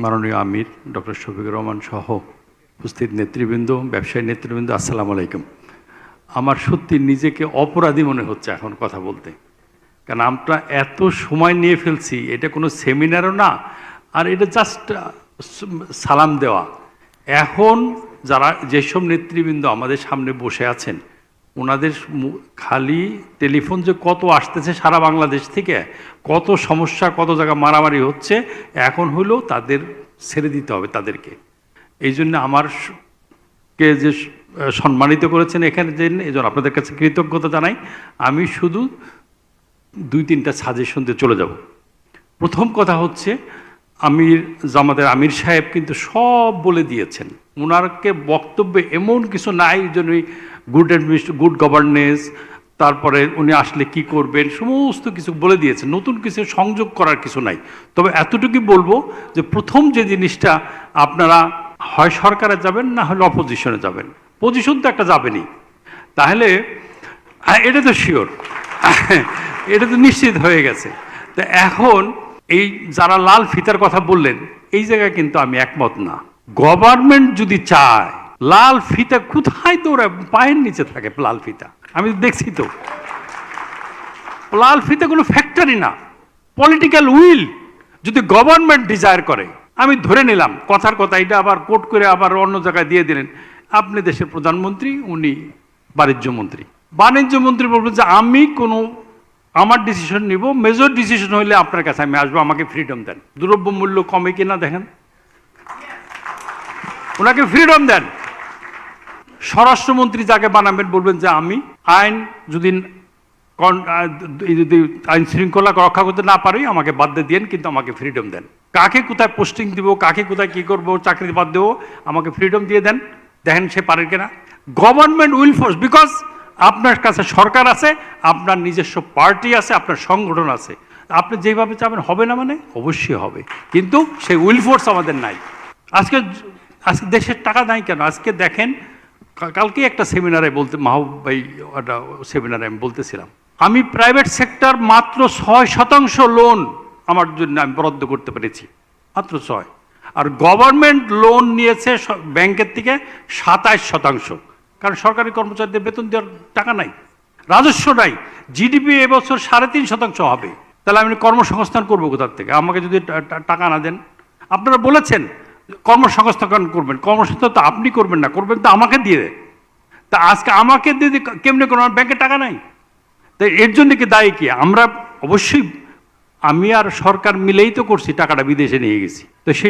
মাননীয় আমির ডক্টর শফিকুর রহমান সহ উপস্থিত নেতৃবৃন্দ, ব্যবসায়ী নেতৃবৃন্দ, আসসালামু আলাইকুম। আমার সত্যি নিজেকে অপরাধী মনে হচ্ছে এখন কথা বলতে, কারণ আমরা এত সময় নিয়ে ফেলছি। এটা কোনো সেমিনারও না, আর এটা জাস্ট সালাম দেওয়া। এখন যারা যেসব নেতৃবৃন্দ আমাদের সামনে বসে আছেন, ওনাদের খালি টেলিফোন যে কত আসতেছে সারা বাংলাদেশ থেকে, কত সমস্যা, কত জায়গা মারামারি হচ্ছে, এখন হলো তাদের ছেড়ে দিতে হবে তাদেরকে। এই জন্য আমারকে যে সম্মানিত করেছেন এখানে, যে এই জন্য আপনাদের কাছে কৃতজ্ঞতা জানাই। আমি শুধু 2-3টা সাজেশন দিয়ে চলে যাব। প্রথম কথা হচ্ছে, আমাদের আমির সাহেব কিন্তু সব বলে দিয়েছেন। ওনারকে বক্তব্যে এমন কিছু নাই জন্য গুড গভর্নেন্স, তারপরে উনি আসলে কি করবেন, সমস্ত কিছু বলে দিয়েছেন। নতুন কিছু সংযোগ করার কিছু নাই। তবে এতটুকুই বলবো যে প্রথম যে জিনিসটা, আপনারা হয় সরকারে যাবেন, না হলে অপোজিশনে যাবেন। পজিশন তো একটা যাবেনই, তাহলে এটা তো শিওর, এটা তো নিশ্চিত হয়ে গেছে। তো এখন এই যারা লাল ফিতার কথা বললেন, এই জায়গায় কিন্তু আমি একমত না। গভর্নমেন্ট যদি চায়, লাল ফিতা কোথায় তো ওরা পায়ের নিচে থাকে। লাল ফিতা আমি দেখছি তো, লাল ফিতা কোনো ফ্যাক্টরি না, পলিটিক্যাল উইল। যদি গভর্নমেন্ট ডিজায়ার করে, আমি ধরে নিলাম কথার কথা, এটা আবার কোট করে আবার অন্য জায়গায় দিয়ে দিলেন। আপনি দেশের প্রধানমন্ত্রী, উনি বাণিজ্য মন্ত্রী। বাণিজ্য মন্ত্রী বলবেন যে আমি আমার ডিসিশন নিব, মেজর ডিসিশন হইলে আপনার কাছে আমি আসবো, আমাকে ফ্রিডম দেন। দ্রব্য মূল্য কমে কিনা দেখেন, ওনাকে ফ্রিডম দেন। স্বরাষ্ট্রমন্ত্রী যাকে বানাবেন, বলবেন যে আমি যদি আইন শৃঙ্খলা রক্ষা করতে না পারি, আমাকে বাদ দিয়ে দিন, কিন্তু আমাকে ফ্রিডম দেন। কাকে কোথায় পোস্টিং দিব, কাকে কোথায় কি করবো, চাকরি বাদ দেবো, আমাকে ফ্রিডম দিয়ে দেন। দেখেন সে পারে কিনা। গভর্নমেন্ট উইল ফোর্স, বিকজ আপনার কাছে সরকার আছে, আপনার নিজস্ব পার্টি আছে, আপনার সংগঠন আছে। আপনি যেভাবে চাবেন হবে না, মানে অবশ্যই হবে, কিন্তু সেই উইল ফোর্স আমাদের নাই। আজকে দেশের টাকা নাই কেন? আজকে দেখেন, কালকে একটা সেমিনারে মাহবুব ভাই একটা সেমিনারে আমি বলতেছিলাম, আমি প্রাইভেট সেক্টর মাত্র 6% লোন আমার জন্য আমি বরাদ্দ করতে পেরেছি, মাত্র 6। আর গভর্নমেন্ট লোন নিয়েছে ব্যাংকের থেকে 27%, কারণ সরকারি কর্মচারীদের বেতন দেওয়ার টাকা নাই, রাজস্ব নাই। জিডিপি এবছর 3.5% হবে। তাহলে আমি কর্মসংস্থান করবো কোথার থেকে, আমাকে যদি টাকা না দেন? আপনারা বলেছেন কর্মসংস্থান করবেন, কর্মসংস্থান তো আপনি করবেন না, করবেন তো আমাকে দিয়ে। তা আজকে আমাকে দিয়ে কেমনে করবেন? আমার ব্যাংকে টাকা নাই। তাই এর জন্য কি দায়ী কি? আমরা অবশ্যই, আমি আর সরকার মিলেই তো করছি, টাকাটা বিদেশে নিয়ে গেছি। তো সেই